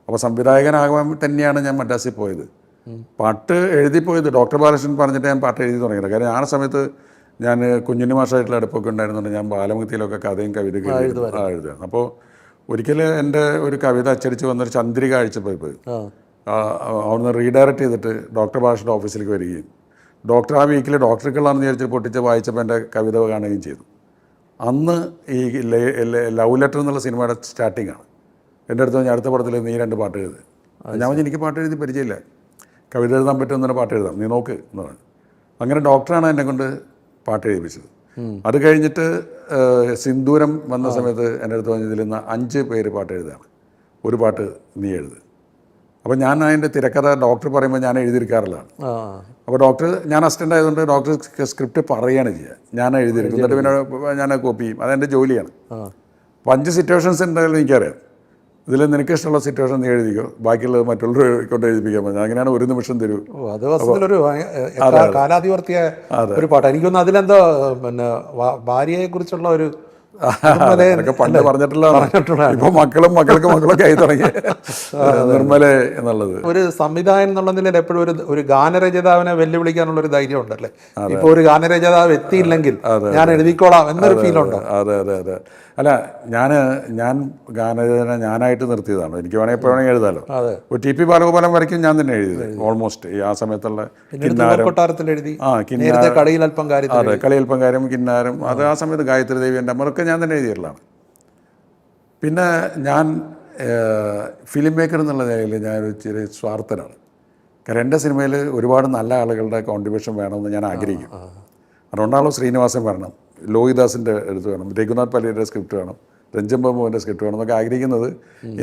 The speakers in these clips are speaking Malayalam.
അപ്പോൾ സംവിധായകനാകാൻ തന്നെയാണ് ഞാൻ മദ്രാസിൽ പോയത്. പാട്ട് എഴുതിപ്പോയത് ഡോക്ടർ ബാലകൃഷ്ണൻ പറഞ്ഞിട്ട് ഞാൻ പാട്ട് എഴുതി തുടങ്ങിയത്. കാരണം ആ സമയത്ത് ഞാൻ കുഞ്ഞുണ്ണി മാഷായിട്ടുള്ള അടുപ്പൊക്കെ ഉണ്ടായിരുന്നുണ്ട്. ഞാൻ ബാലമുക്തിയിലൊക്കെ കഥയും കവിതയൊക്കെ എഴുതുകയാണ്. അപ്പോൾ ഒരിക്കൽ എൻ്റെ ഒരു കവിത അച്ചടിച്ച് വന്നൊരു ചന്ദ്രിക അയച്ചപ്പോൾ അവിടുന്ന് റീഡയറക്റ്റ് ചെയ്തിട്ട് ഡോക്ടർ ബാലകൃഷ്ണൻ്റെ ഓഫീസിലേക്ക് വരികയും ഡോക്ടർ ആ വീക്കിൽ ഡോക്ടർക്കുള്ളാണെന്ന് വിചാരിച്ച് പൊട്ടിച്ച് വായിച്ചപ്പോൾ എൻ്റെ കവിത കാണുകയും ചെയ്തു. അന്ന് ഈ ലവ് ലെറ്റർ എന്നുള്ള സിനിമയുടെ സ്റ്റാർട്ടിംഗ് ആണ്. എൻ്റെ അടുത്ത് ഞാൻ അടുത്ത പടത്തിൽ നീ 2 പാട്ട് എഴുതി. ഞാൻ പറഞ്ഞു എനിക്ക് പാട്ട് എഴുതി പരിചയമില്ല, കവിത എഴുതാൻ പറ്റുമെന്ന് പാട്ട് എഴുതാം, നീ നോക്ക് എന്ന് പറഞ്ഞു. അങ്ങനെ ഡോക്ടറാണ് എന്നെ കൊണ്ട് പാട്ട് എഴുതിപ്പിച്ചത്. അത് കഴിഞ്ഞിട്ട് സിന്ദൂരം വന്ന സമയത്ത് എൻ്റെ അടുത്ത് പറഞ്ഞ ഇതിൽ നിന്ന് 5 പേര് പാട്ട് എഴുതുകയാണ്, ഒരു പാട്ട് നീ എഴുത്. അപ്പോൾ ഞാൻ അതിൻ്റെ തിരക്കഥ ഡോക്ടർ പറയുമ്പോൾ ഞാൻ എഴുതിയിരിക്കാറുള്ളതാണ്. അപ്പോൾ ഡോക്ടർ, ഞാൻ അസിസ്റ്റൻ്റ് ആയതുകൊണ്ട് ഡോക്ടർ സ്ക്രിപ്റ്റ് പറയുകയാണ് ചെയ്യുക, ഞാൻ എഴുതിയിരിക്കും, എന്നിട്ട് പിന്നെ ഞാൻ കോപ്പി ചെയ്യും. അതെൻ്റെ ജോലിയാണ്. അപ്പോൾ 5 സിറ്റുവേഷൻസ് ഉണ്ടെങ്കിലും എനിക്കറിയാം. ഇതിൽ നിനക്ക് ഇഷ്ടമുള്ള സിറ്റുവേഷൻ നീ എഴുതിക്കോ, ബാക്കിയുള്ളത് മറ്റുള്ളവർ കൊണ്ട് എഴുതിപ്പിക്കാൻ പറ്റും. അങ്ങനെയാണ് ഒരു നിമിഷം തരൂ. ഒരു കാലാധിവർത്തിയായ ഒരു പാട്ട്. എനിക്കൊന്ന് അതിലെന്തോ പിന്നെ ഭാര്യയെ കുറിച്ചുള്ള ഒരു പണ്ട് പറഞ്ഞിട്ടുള്ള ഇപ്പൊ മക്കളൊക്കെ ആയി തുടങ്ങി നിർമ്മല എന്നുള്ളത്. ഒരു സംവിധായകൻ എന്നുള്ള നിലയിൽ എപ്പോഴും ഒരു ഗാനരചയിതാവിനെ വെല്ലുവിളിക്കാനുള്ള ഒരു ധൈര്യം ഉണ്ടല്ലേ? ഇപ്പൊ ഒരു ഗാനരചയിതാവ് എത്തിയില്ലെങ്കിൽ ഞാൻ എഴുതിക്കോളാം എന്നൊരു ഫീൽ ഉണ്ടോ? അതെ അതെ അതെ. അല്ല, ഞാൻ ഗാനരചന ഞാനായിട്ട് നിർത്തിയതാണ്. എനിക്ക് വേണമെങ്കിൽ എപ്പോൾ വേണമെങ്കിൽ എഴുതാമല്ലോ. ഒരു ടി പി ബാലഗോപാലൻ വരയ്ക്കും ഞാൻ തന്നെ എഴുതിയത് ഓൾമോസ്റ്റ്. ആ സമയത്തുള്ള കളിയൽപ്പം കാര്യം, കിന്നാരം, അത് ആ സമയത്ത് ഗായത്രി ദേവി, എൻ്റെ അമ്മയൊക്കെ ഞാൻ തന്നെ എഴുതിയിട്ടുള്ളതാണ്. പിന്നെ ഞാൻ ഫിലിം മേക്കർ എന്നുള്ള നിലയിൽ ഞാനൊരു ചെറിയ സ്വാർത്ഥനാണ്. കാരണം എൻ്റെ സിനിമയിൽ ഒരുപാട് നല്ല ആളുകളുടെ കോൺട്രിബ്യൂഷൻ വേണമെന്ന് ഞാൻ ആഗ്രഹിക്കും. അതുകൊണ്ടാണല്ലോ ശ്രീനിവാസൻ വരണം, ലോഹിദാസിൻ്റെ എഴുത്ത് വേണം, രഘുനാഥ് പല്ലിയുടെ സ്ക്രിപ്റ്റ് വേണം, രഞ്ജൻ ബാബുവിൻ്റെ സ്ക്രിപ്റ്റ് വേണം എന്നൊക്കെ ആഗ്രഹിക്കുന്നത്.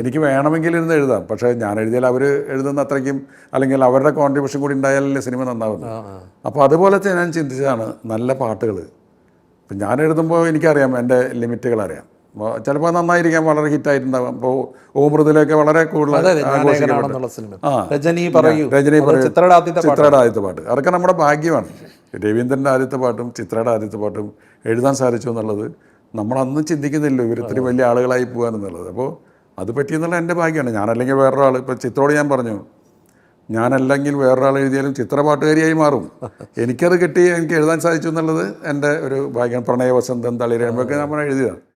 എനിക്ക് വേണമെങ്കിൽ ഇരുന്ന് എഴുതാം, പക്ഷേ ഞാൻ എഴുതിയാൽ അവർ എഴുതുന്ന അത്രയ്ക്കും അല്ലെങ്കിൽ അവരുടെ കോൺട്രിബ്യൂഷൻ കൂടി ഉണ്ടായാലല്ലേ സിനിമ നന്നാവുന്നത്. അപ്പോൾ അതുപോലത്തെ ഞാൻ ചിന്തിച്ചതാണ് നല്ല പാട്ടുകൾ. ഇപ്പം ഞാൻ എഴുതുമ്പോൾ എനിക്കറിയാം എൻ്റെ ലിമിറ്റുകൾ അറിയാം. ചിലപ്പോൾ നന്നായിരിക്കാം, വളരെ ഹിറ്റായിട്ടുണ്ടാകും. അപ്പോൾ ഓമൃതിലൊക്കെ വളരെ കൂടുതൽ രജനി പറയൂ, ചിത്രയുടെ ആദ്യത്തെ പാട്ട്, അതൊക്കെ നമ്മുടെ ഭാഗ്യമാണ്. രവീന്ദ്രൻ്റെ ആദ്യത്തെ പാട്ടും ചിത്രയുടെ ആദ്യത്തെ പാട്ടും എഴുതാൻ സാധിച്ചു എന്നുള്ളത് നമ്മളന്ന് ചിന്തിക്കുന്നില്ല, ഇവർ ഇത്തിരി വലിയ ആളുകളായി പോകാനെന്നുള്ളത്. അപ്പോൾ അത് പറ്റിയെന്നുള്ള എൻ്റെ ഭാഗ്യമാണ്. ഞാനല്ലെങ്കിൽ വേറൊരാൾ, ഇപ്പോൾ ചിത്രയോട് ഞാൻ പറഞ്ഞു, ഞാനല്ലെങ്കിൽ വേറൊരാൾ എഴുതിയാലും ചിത്ര പാട്ടുകാരിയായി മാറും. എനിക്കത് കിട്ടി, എനിക്ക് എഴുതാൻ സാധിച്ചു എന്നുള്ളത് എൻ്റെ ഒരു ഭാഗ്യമാണ്. പ്രണയ വസന്തം, തളിരമ്പൊക്കെ നമ്മൾ എഴുതിയതാണ്.